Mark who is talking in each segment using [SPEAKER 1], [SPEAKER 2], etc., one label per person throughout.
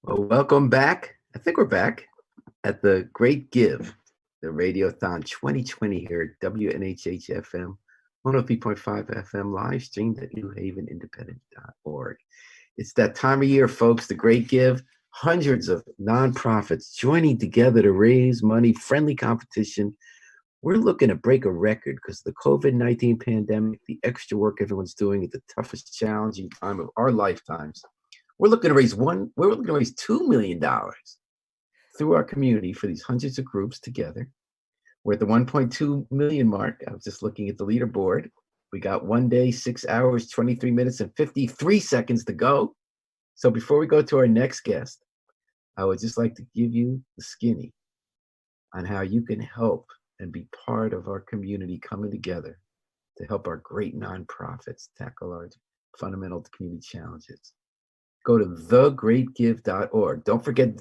[SPEAKER 1] Well, welcome back. I think we're back at the Great Give, the Radiothon 2020 here at WNHH FM, 103.5 FM, live streamed at newhavenindependent.org. It's that time of year, folks, the Great Give. Hundreds of nonprofits joining together to raise money, friendly competition. We're looking to break a record because the COVID-19 pandemic, the extra work everyone's doing at the toughest, challenging time of our lifetimes. We're looking to raise $2 million through our community for these hundreds of groups together. We're at the 1.2 million mark. I was just looking at the leaderboard. We got 1 day, 6 hours, 23 minutes, and 53 seconds to go. So before we go to our next guest, I would just like to give you the skinny on how you can help and be part of our community coming together to help our great nonprofits tackle our fundamental community challenges. Go to thegreatgive.org. Don't forget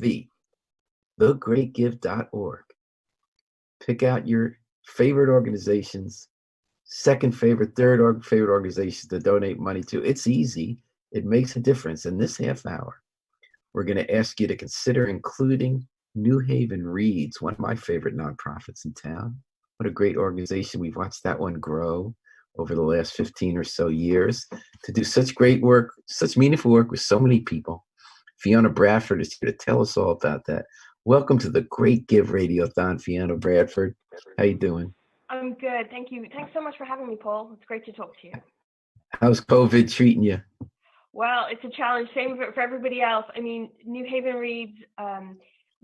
[SPEAKER 1] thegreatgive.org. Pick out your favorite organizations, second favorite, third favorite organizations to donate money to. It's easy. It makes a difference. In this half hour, we're going to ask you to consider including New Haven Reads, one of my favorite nonprofits in town. What a great organization. We've watched that one grow over the last 15 or so years to do such great work, such meaningful work with so many people. Fiona Bradford is here to tell us all about that. Welcome to the Great Give Radiothon, Fiona Bradford. How you doing?
[SPEAKER 2] I'm good, thank you. Thanks so much for having me, Paul. It's great to talk to you.
[SPEAKER 1] How's COVID treating you?
[SPEAKER 2] Well, it's a challenge, same for everybody else. I mean, New Haven Reads,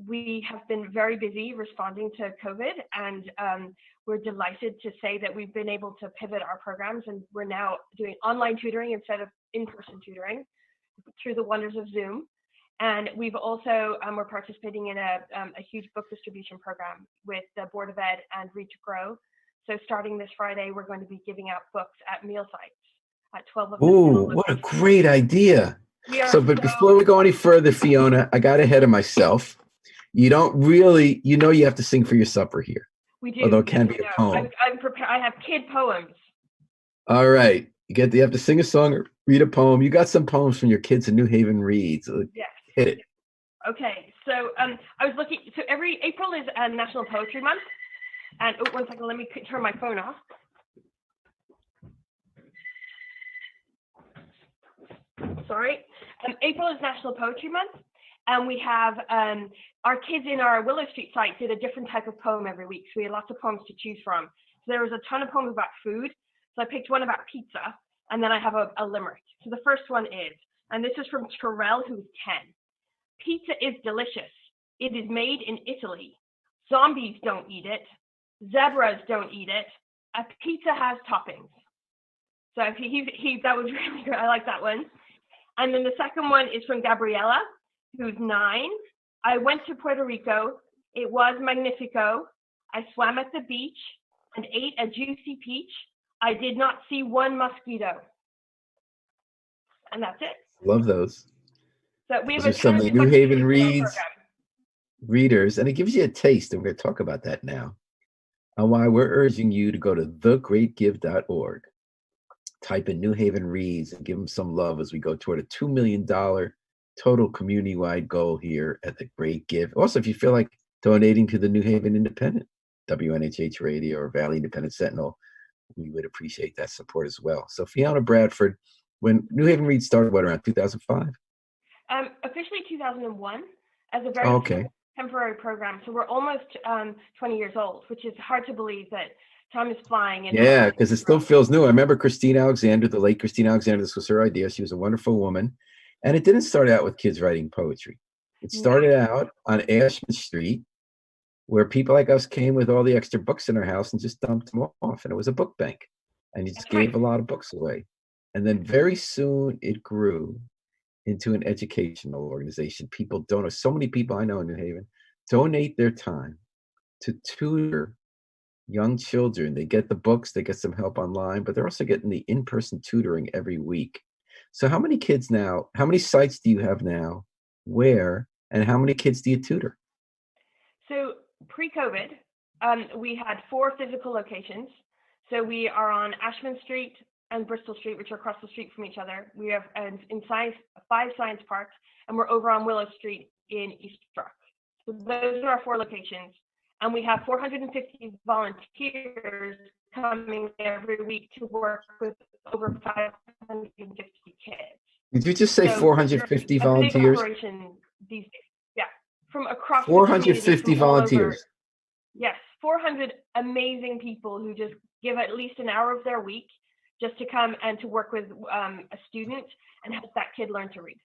[SPEAKER 2] we have been very busy responding to COVID, and we're delighted to say that we've been able to pivot our programs, and we're now doing online tutoring instead of in-person tutoring through the wonders of Zoom. And we've also, we're participating in a huge book distribution program with the Board of Ed and Read to Grow. So starting this Friday, we're going to be giving out books at meal sites at 12 of them.
[SPEAKER 1] Ooh, what a great idea. But before we go any further, Fiona, I got ahead of myself. You don't really, you have to sing for your supper here.
[SPEAKER 2] We do.
[SPEAKER 1] Although it can be a poem.
[SPEAKER 2] I'm prepared. I have kid poems.
[SPEAKER 1] All right. You have to sing a song or read a poem. You got some poems from your kids in New Haven Reads.
[SPEAKER 2] Yes.
[SPEAKER 1] Hit it.
[SPEAKER 2] Okay. So I was looking, so every April is National Poetry Month. And one second, let me turn my phone off. Sorry. April is National Poetry Month. And we have our kids in our Willow Street site did a different type of poem every week. So we had lots of poems to choose from. So there was a ton of poems about food. So I picked one about pizza, and then I have a limerick. So the first one is, and this is from Terrell, who's 10. Pizza is delicious. It is made in Italy. Zombies don't eat it. Zebras don't eat it. A pizza has toppings. So that was really good. I like that one. And then the second one is from Gabriella, who's 9. I went to Puerto Rico. It was magnifico. I swam at the beach and ate a juicy peach. I did not see one mosquito. And that's it.
[SPEAKER 1] Love those.
[SPEAKER 2] So we have
[SPEAKER 1] Those are some of the New Haven Reads readers, and it gives you a taste, and we're going to talk about that now, and why we're urging you to go to thegreatgive.org, type in New Haven Reads, and give them some love as we go toward a $2 million total community-wide goal here at the Great Give. Also, if you feel like donating to the New Haven Independent, WNHH Radio, or Valley Independent Sentinel, we would appreciate that support as well. So Fiona Bradford, when New Haven Reads started, around 2005?
[SPEAKER 2] Officially 2001 as a very temporary program. So we're almost 20 years old, which is hard to believe that time is flying. And
[SPEAKER 1] yeah, because it still feels new. I remember Christine Alexander, the late Christine Alexander. This was her idea. She was a wonderful woman. And it didn't start out with kids writing poetry. It started out on Ashman Street, where people like us came with all the extra books in their house and just dumped them off. And it was a book bank. And you just gave a lot of books away. And then very soon it grew into an educational organization. People donate. So many people I know in New Haven donate their time to tutor young children. They get the books, they get some help online, but they're also getting the in-person tutoring every week. So how many kids now, how many sites do you have now? Where, and how many kids do you tutor?
[SPEAKER 2] So pre-COVID, we had 4 physical locations. So we are on Ashman Street, and Bristol Street, which are across the street from each other. We have in science 5 science parks, and we're over on Willow Street in East Rock. So those are our 4 locations, and we have 450 volunteers coming every week to work with over 550 kids.
[SPEAKER 1] Did you just say
[SPEAKER 2] So
[SPEAKER 1] 450
[SPEAKER 2] a big
[SPEAKER 1] volunteers?
[SPEAKER 2] operation these days. Yeah, from across the community,
[SPEAKER 1] 450
[SPEAKER 2] from all over.
[SPEAKER 1] volunteers.
[SPEAKER 2] Yes, 400 amazing people who just give at least an hour of their week just to come and to work with a student and help that kid learn to read.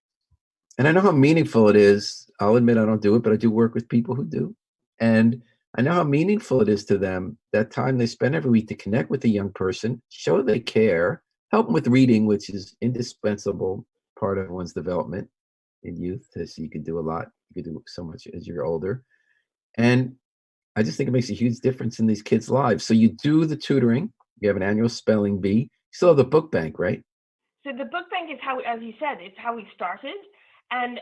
[SPEAKER 1] And I know how meaningful it is. I'll admit I don't do it, but I do work with people who do. And I know how meaningful it is to them, that time they spend every week to connect with a young person, show they care, help them with reading, which is indispensable part of one's development in youth. So you can do a lot. You can do so much as you're older. And I just think it makes a huge difference in these kids' lives. So you do the tutoring. You have an annual spelling bee. You still have the book bank, right?
[SPEAKER 2] So the book bank is how, as you said, it's how we started, and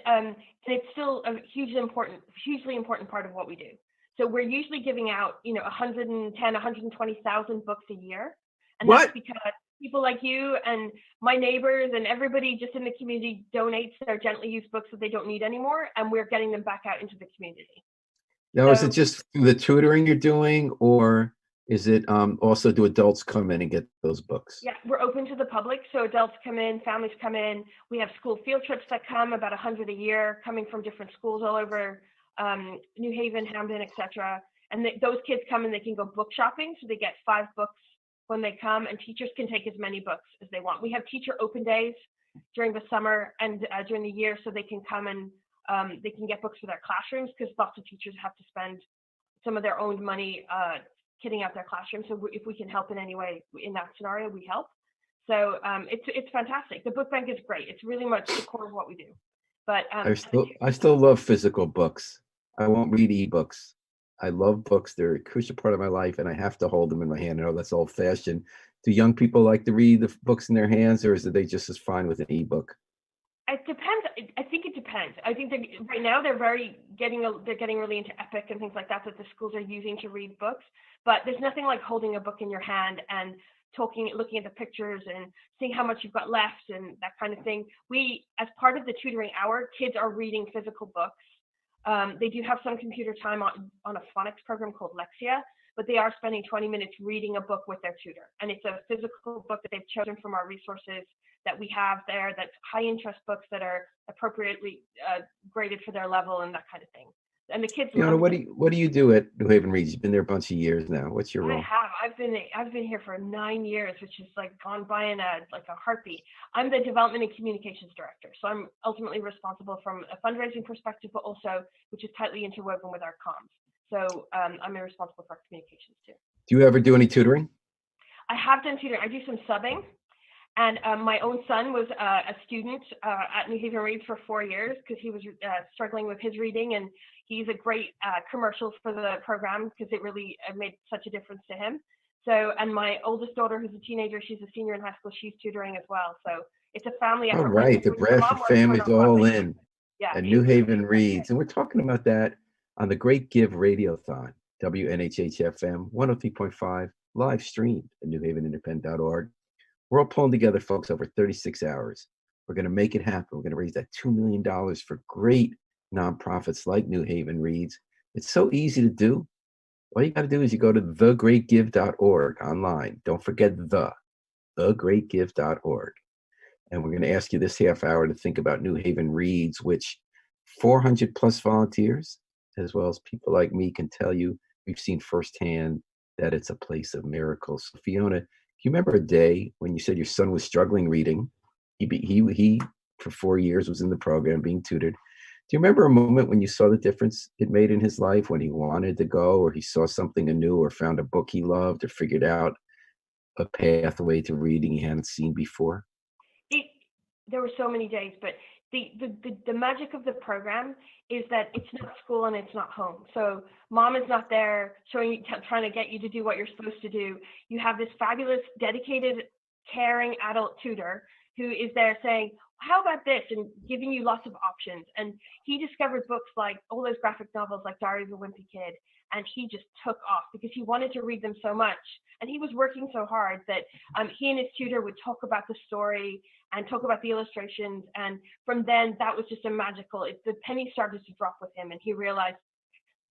[SPEAKER 2] it's still a hugely important part of what we do. So we're usually giving out, 110, 120,000 books a year, and
[SPEAKER 1] What?
[SPEAKER 2] that's because people like you and my neighbors and everybody just in the community donates their gently used books that they don't need anymore, and we're getting them back out into the community.
[SPEAKER 1] Now, is
[SPEAKER 2] So
[SPEAKER 1] it just the tutoring you're doing, or is it also do adults come in and get those books?
[SPEAKER 2] yeah, we're open to the public. So adults come in, families come in. We have school field trips that come, about 100 a year, coming from different schools all over New Haven, Hamden, etc. And those kids come and they can go book shopping. So they get 5 books when they come, and teachers can take as many books as they want. We have teacher open days during the summer and during the year, so they can come and they can get books for their classrooms, because lots of teachers have to spend some of their own money kitting out their classroom. So if we can help in any way in that scenario, we help. So it's fantastic. The book bank is great. It's really much the core of what we do. But
[SPEAKER 1] I still love physical books. I won't read ebooks. I love books. They're a crucial part of my life, and I have to hold them in my hand. I know that's old fashioned. Do young people like to read the books in their hands, or is it they just as fine with an ebook?
[SPEAKER 2] it depends. I think it depends. I think that right now they're getting really into Epic and things like that the schools are using to read books. But there's nothing like holding a book in your hand and looking at the pictures and seeing how much you've got left and that kind of thing. We, as part of the tutoring hour, kids are reading physical books. They do have some computer time on a phonics program called Lexia, but they are spending 20 minutes reading a book with their tutor. And it's a physical book that they've chosen from our resources that we have there, that's high interest books that are appropriately graded for their level and that kind of thing. And the kids love
[SPEAKER 1] What
[SPEAKER 2] them.
[SPEAKER 1] do you do at New Haven Reads? You've been there a bunch of years now. What's your
[SPEAKER 2] I
[SPEAKER 1] role?
[SPEAKER 2] have. I've been here for 9 years, which is like gone by in a heartbeat. I'm the development and communications director, so I'm ultimately responsible from a fundraising perspective, but also which is tightly interwoven with our comms. So I'm responsible for our communications too.
[SPEAKER 1] Do you ever do any tutoring?
[SPEAKER 2] I have done tutoring. I do some subbing. And my own son was a student at New Haven Reads for 4 years because he was struggling with his reading, and he's a great commercial for the program because it really made such a difference to him. So, and my oldest daughter, who's a teenager, she's a senior in high school, she's tutoring as well. So it's a family
[SPEAKER 1] All
[SPEAKER 2] effort.
[SPEAKER 1] right, the Bradford family's all in
[SPEAKER 2] Yeah,
[SPEAKER 1] at New Haven Reads. And we're talking about that on the Great Give Radiothon, WNHH-FM 103.5, live streamed at newhavenindependent.org. We're all pulling together, folks, over 36 hours. We're going to make it happen. We're going to raise that $2 million for great nonprofits like New Haven Reads. It's so easy to do. All you got to do is you go to thegreatgive.org online. Don't forget thegreatgive.org. And we're going to ask you this half hour to think about New Haven Reads, which 400 plus volunteers, as well as people like me, can tell you we've seen firsthand that it's a place of miracles. So Fiona, do you remember a day when you said your son was struggling reading? He for 4 years was in the program being tutored. Do you remember a moment when you saw the difference it made in his life, when he wanted to go, or he saw something anew, or found a book he loved, or figured out a pathway to reading he hadn't seen before?
[SPEAKER 2] There were so many days, but the magic of the program is that it's not school and it's not home. So mom is not there trying to get you to do what you're supposed to do. You have this fabulous, dedicated, caring adult tutor who is there saying, how about this, and giving you lots of options. And he discovered books like all those graphic novels like Diary of a Wimpy Kid and he just took off because he wanted to read them so much. And he was working so hard that he and his tutor would talk about the story and talk about the illustrations. And from then, that was just the penny started to drop with him, and he realized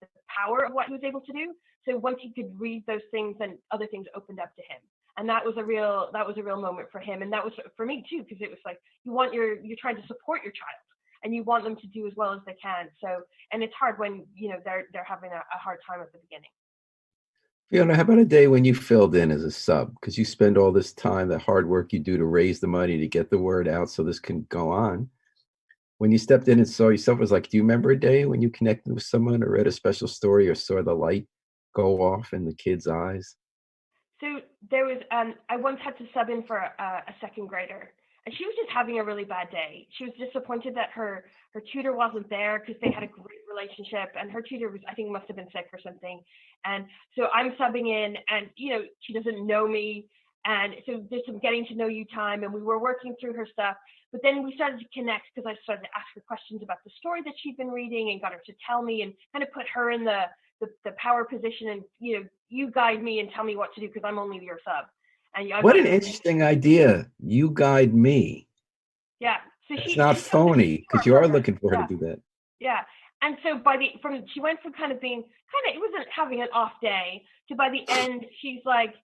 [SPEAKER 2] the power of what he was able to do. So once he could read those things, then other things opened up to him. And that was a real moment for him. And that was for me too, because it was like, you're trying to support your child and you want them to do as well as they can. So, and it's hard when, they're having a hard time at the beginning.
[SPEAKER 1] Fiona, how about a day when you filled in as a sub? Because you spend all this time, the hard work you do to raise the money to get the word out so this can go on. When you stepped in and saw yourself, it was like, do you remember a day when you connected with someone or read a special story or saw the light go off in the kid's eyes?
[SPEAKER 2] So there was, I once had to sub in for a second grader, and she was just having a really bad day. She was disappointed that her tutor wasn't there because they had a great relationship, and her tutor I think must have been sick or something. And so I'm subbing in, and she doesn't know me, and so there's some getting to know you time, and we were working through her stuff. But then we started to connect because I started to ask her questions about the story that she'd been reading and got her to tell me and kind of put her in the power position, and you guide me and tell me what to do because I'm only your sub. And
[SPEAKER 1] What an interesting idea. You guide me.
[SPEAKER 2] Yeah. So
[SPEAKER 1] it's not phony because you are looking for her to do that.
[SPEAKER 2] Yeah. And so she went from kind of being it wasn't having an off day to by the end, she's like,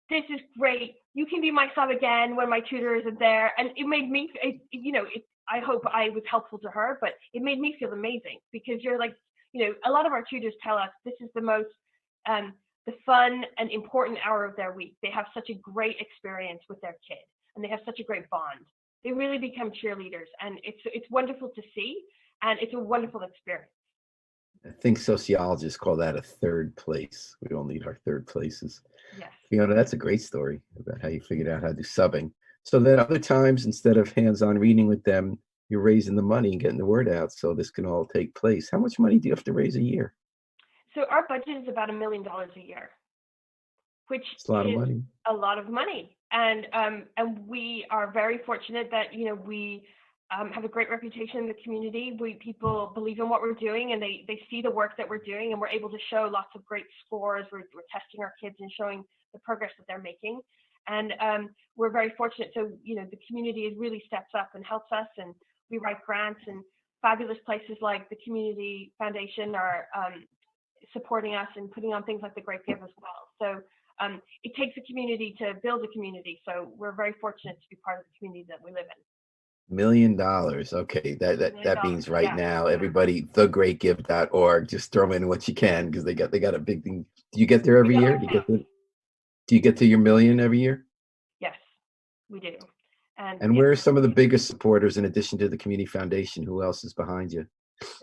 [SPEAKER 2] this is great. You can be my sub again when my tutor isn't there. And it made me, I hope I was helpful to her, but it made me feel amazing because you're like, a lot of our tutors tell us this is the most, the fun and important hour of their week. They have such a great experience with their kid and they have such a great bond. They really become cheerleaders, and it's wonderful to see, and it's a wonderful experience.
[SPEAKER 1] I think sociologists call that a third place. We all need our third places.
[SPEAKER 2] Yes.
[SPEAKER 1] Fiona, that's a great story about how you figured out how to do subbing. So then other times, instead of hands-on reading with them, you're raising the money and getting the word out so this can all take place. How much money do you have to raise a year?
[SPEAKER 2] So our budget is about $1 million a year, which
[SPEAKER 1] is a lot of money.
[SPEAKER 2] A lot of money. And we are very fortunate that, we have a great reputation in the community. People believe in what we're doing, and they see the work that we're doing, and we're able to show lots of great scores. We're testing our kids and showing the progress that they're making. And we're very fortunate. So, the community really steps up and helps us, and we write grants, and fabulous places like the Community Foundation are supporting us and putting on things like the Great Give as well. So it takes a community to build a community. So we're very fortunate to be part of the community that we live in.
[SPEAKER 1] $1 million. Okay, that means right now, everybody, thegreatgive.org, just throw in what you can because they got a big thing. Do you get there every year? Do you get to your million every year?
[SPEAKER 2] Yes, we do.
[SPEAKER 1] And where are some of the biggest supporters in addition to the Community Foundation? Who else is behind you?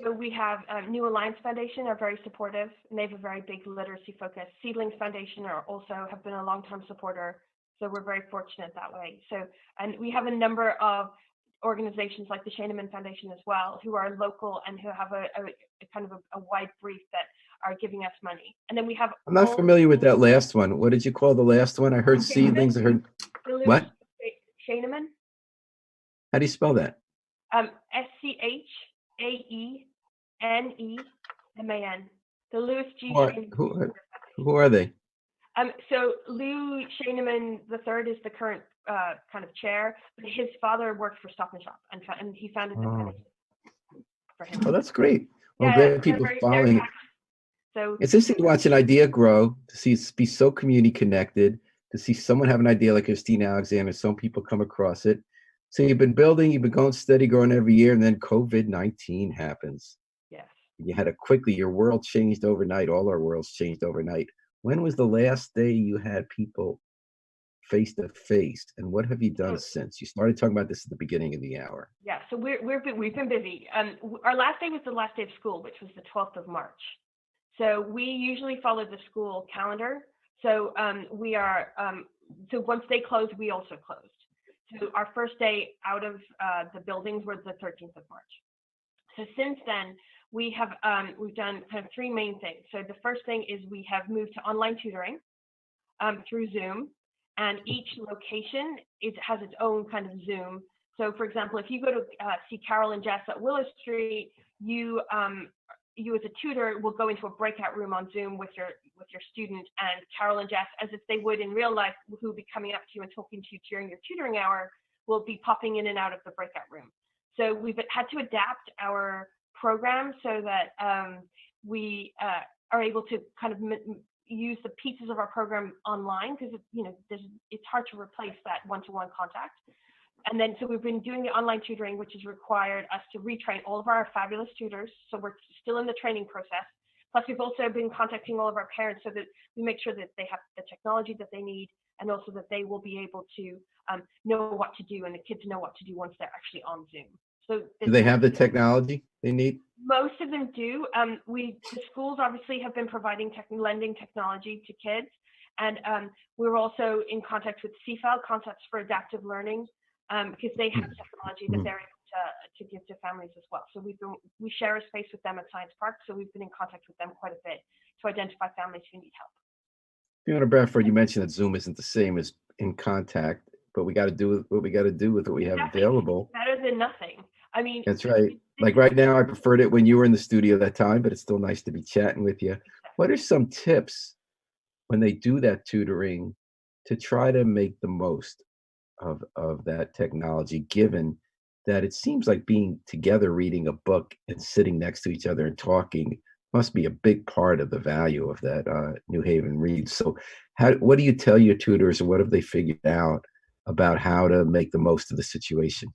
[SPEAKER 2] So we have New Alliance Foundation are very supportive, and they have a very big literacy focus. Seedlings Foundation have been a long-time supporter, so we're very fortunate that way. So, and we have a number of organizations like the Schoenemann Foundation as well, who are local and who have a kind of a wide brief that are giving us money. And then we have.
[SPEAKER 1] I'm not familiar with that last one. What did you call the last one? I heard Seedlings. I heard what?
[SPEAKER 2] Schoenemann.
[SPEAKER 1] How do you spell that?
[SPEAKER 2] SCHAENEMAN. The Louis G.
[SPEAKER 1] Who are they?
[SPEAKER 2] So Lou Schoenemann III is the current kind of chair, but his father worked for Stop and Shop, and he founded the foundation for him.
[SPEAKER 1] Oh, that's great. Well, glad people following it.
[SPEAKER 2] So
[SPEAKER 1] it's interesting to watch an idea grow, to see it be so community connected, to see someone have an idea like Christina Alexander, some people come across it. So you've been building, you've been going steady, growing every year, and then COVID-19 happens.
[SPEAKER 2] Yes.
[SPEAKER 1] You had to quickly, your world changed overnight. All our worlds changed overnight. When was the last day you had people face to face, and what have you done since? You started talking about this at the beginning of the hour.
[SPEAKER 2] Yeah, so we've been busy. Our last day was the last day of school, which was the 12th of March. So we usually follow the school calendar. So we are, so once they closed, we also closed. So our first day out of the buildings was the 13th of March. So since then, we've done kind of three main things. So the first thing is we have moved to online tutoring through Zoom, and each location has its own kind of Zoom. So for example, if you go to see Carol and Jess at Willow Street, you you as a tutor will go into a breakout room on Zoom with your student, and Carol and Jess, as if they would in real life, who will be coming up to you and talking to you during your tutoring hour, will be popping in and out of the breakout room. So we've had to adapt our program so that we are able to kind of use the pieces of our program online, because it's hard to replace that one-to-one contact. And then, so we've been doing the online tutoring, which has required us to retrain all of our fabulous tutors. So we're still in the training process. Plus, we've also been contacting all of our parents so that we make sure that they have the technology that they need, and also that they will be able to know what to do, and the kids know what to do once they're actually on Zoom. So
[SPEAKER 1] do they have the technology they need?
[SPEAKER 2] Most of them do. The schools obviously have been providing lending technology to kids, and we're also in contact with CFAL, Concepts for Adaptive Learning, because they have technology that they're able to give to families as well. So we share a space with them at Science Park, so we've been in contact with them quite a bit to identify families who need help.
[SPEAKER 1] Fiona Bradford, you mentioned that Zoom isn't the same as in contact, but we got to do what we got to do with what we have available.
[SPEAKER 2] Better than nothing. I mean,
[SPEAKER 1] that's right. Like right now, I preferred it when you were in the studio that time, but it's still nice to be chatting with you. What are some tips when they do that tutoring to try to make the most of that technology, given that it seems like being together reading a book and sitting next to each other and talking must be a big part of the value of that New Haven Reads. So what do you tell your tutors, and what have they figured out about how to make the most of the situation?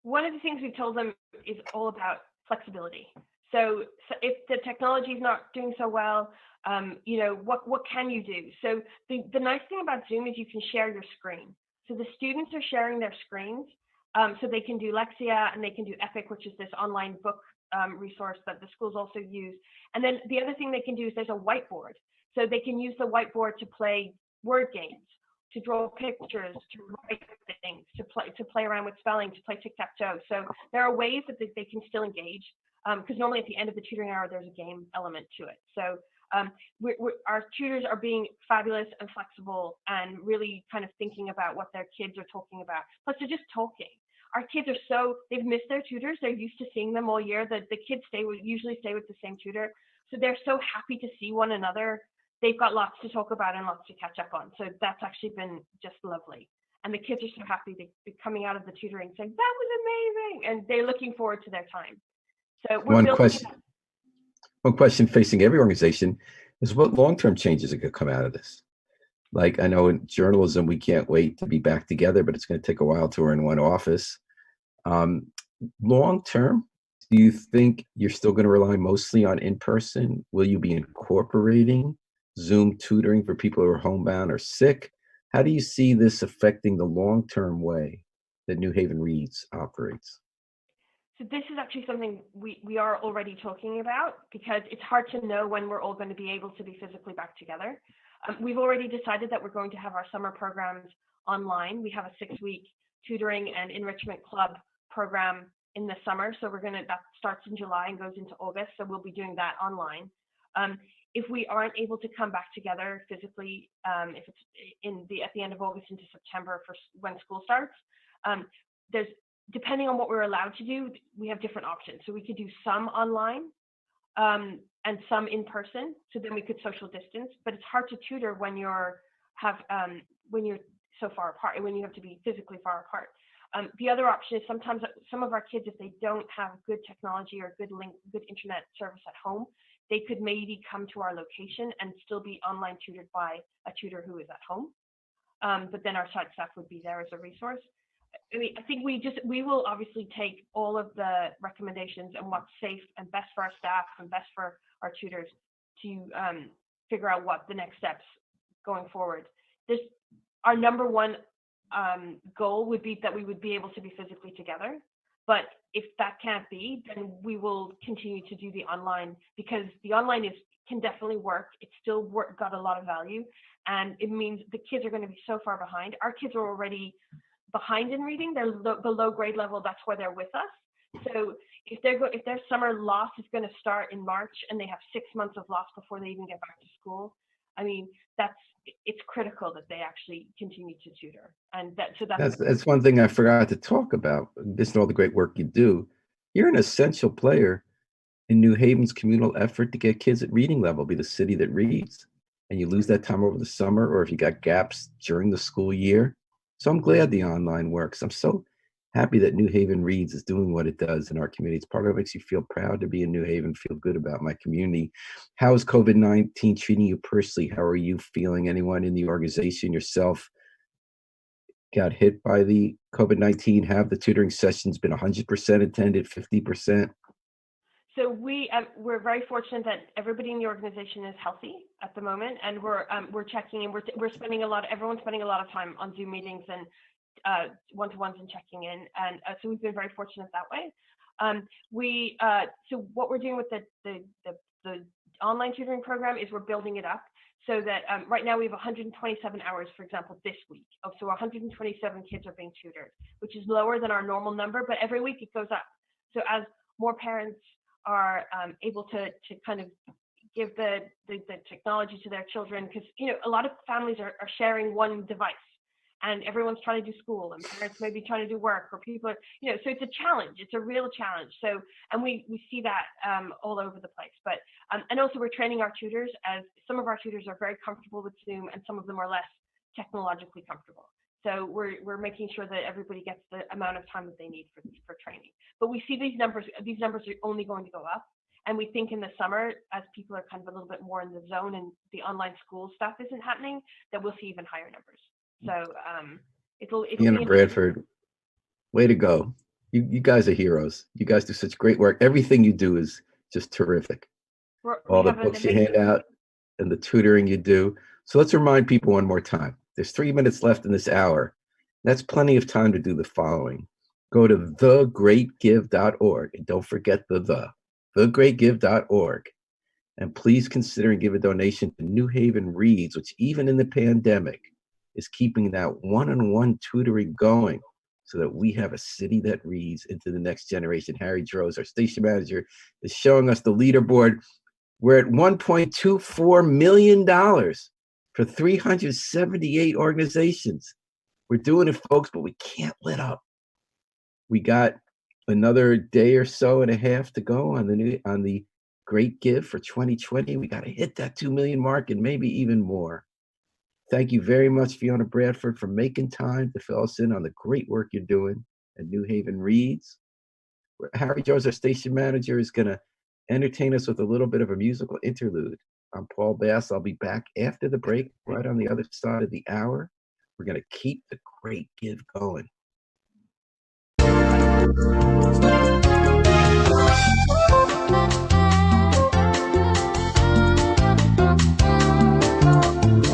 [SPEAKER 2] One of the things we told them is all about flexibility. So if the technology is not doing so well, what can you do? So the nice thing about Zoom is you can share your screen. So the students are sharing their screens, so they can do Lexia and they can do Epic, which is this online book resource that the schools also use. And then the other thing they can do is there's a whiteboard. So they can use the whiteboard to play word games, to draw pictures, to write things, to play around with spelling, to play tic-tac-toe. So there are ways that they can still engage, because normally at the end of the tutoring hour, there's a game element to it. So our tutors are being fabulous and flexible and really kind of thinking about what their kids are talking about. Plus, they're just talking. Our kids are they've missed their tutors. They're used to seeing them all year. The kids usually stay with the same tutor. So they're so happy to see one another. They've got lots to talk about and lots to catch up on. So that's actually been just lovely. And the kids are so happy to be coming out of the tutoring saying, that was amazing. And they're looking forward to their time. So
[SPEAKER 1] One question facing every organization is, what long-term changes are going to come out of this? Like, I know in journalism, we can't wait to be back together, but it's going to take a while till we're in one office. Long-term, do you think you're still going to rely mostly on in-person? Will you be incorporating Zoom tutoring for people who are homebound or sick? How do you see this affecting the long-term way that New Haven Reads operates?
[SPEAKER 2] So this is actually something we are already talking about, because it's hard to know when we're all going to be able to be physically back together. We've already decided that we're going to have our summer programs online. We have a 6-week tutoring and enrichment club program in the summer. So that starts in July and goes into August. So we'll be doing that online. If we aren't able to come back together physically, if it's at the end of August into September for when school starts, depending on what we're allowed to do, we have different options. So we could do some online and some in person. So then we could social distance. But it's hard to tutor when you're so far apart, when you have to be physically far apart. The other option is sometimes some of our kids, if they don't have good technology or good internet service at home, they could maybe come to our location and still be online tutored by a tutor who is at home. But then our site staff would be there as a resource. I mean, I think we will obviously take all of the recommendations and what's safe and best for our staff and best for our tutors to figure out what the next steps going forward. Our number one goal would be that we would be able to be physically together. But if that can't be, then we will continue to do the online, because the online can definitely work. It's still got a lot of value, and it means the kids are going to be so far behind. Our kids are already behind in reading. They're below grade level. That's why they're with us. So if their summer loss is going to start in March and they have 6 months of loss before they even get back to school, I mean, it's critical that they actually continue to tutor. And that's
[SPEAKER 1] one thing I forgot to talk about. Just all the great work you do. You're an essential player in New Haven's communal effort to get kids at reading level, be the city that reads. And you lose that time over the summer, or if you got gaps during the school year. So I'm glad the online works. I'm so happy that New Haven Reads is doing what it does in our community. It's part of it makes you feel proud to be in New Haven, feel good about my community. How is COVID-19 treating you personally? How are you feeling? Anyone in the organization, yourself, got hit by the COVID-19? Have the tutoring sessions been 100% attended, 50%?
[SPEAKER 2] So we're very fortunate that everybody in the organization is healthy at the moment, and we're checking and we're spending everyone's spending a lot of time on Zoom meetings and one-to-ones and checking in, and so we've been very fortunate that way. So what we're doing with the online tutoring program is we're building it up so that right now we have 127 hours, for example, this week. So 127 kids are being tutored, which is lower than our normal number, but every week it goes up. So as more parents are able to kind of give the technology to their children, because a lot of families are sharing one device, and everyone's trying to do school, and parents may be trying to do work, or people are, so it's a challenge. It's a real challenge. So, and we see that all over the place. But and also we're training our tutors, as some of our tutors are very comfortable with Zoom, and some of them are less technologically comfortable. So we're making sure that everybody gets the amount of time that they need for training. But we see these numbers are only going to go up. And we think in the summer, as people are kind of a little bit more in the zone and the online school stuff isn't happening, that we'll see even higher numbers. So it'll
[SPEAKER 1] Fiona Bradford, way to go. You guys are heroes. You guys do such great work. Everything you do is just terrific. All the books you hand out and the tutoring you do. So let's remind people one more time. There's 3 minutes left in this hour. That's plenty of time to do the following. Go to thegreatgive.org, and don't forget thegreatgive.org. And please consider and give a donation to New Haven Reads, which even in the pandemic is keeping that one-on-one tutoring going so that we have a city that reads into the next generation. Harry Droz, our station manager, is showing us the leaderboard. We're at $1.24 million for 378 organizations. We're doing it, folks, but we can't let up. We got another day or so and a half to go on the Great Give for 2020. We got to hit that 2 million mark and maybe even more. Thank you very much, Fiona Bradford, for making time to fill us in on the great work you're doing at New Haven Reads. Harry Jones, our station manager, is going to entertain us with a little bit of a musical interlude. I'm Paul Bass. I'll be back after the break, right on the other side of the hour. We're going to keep the Great Give going.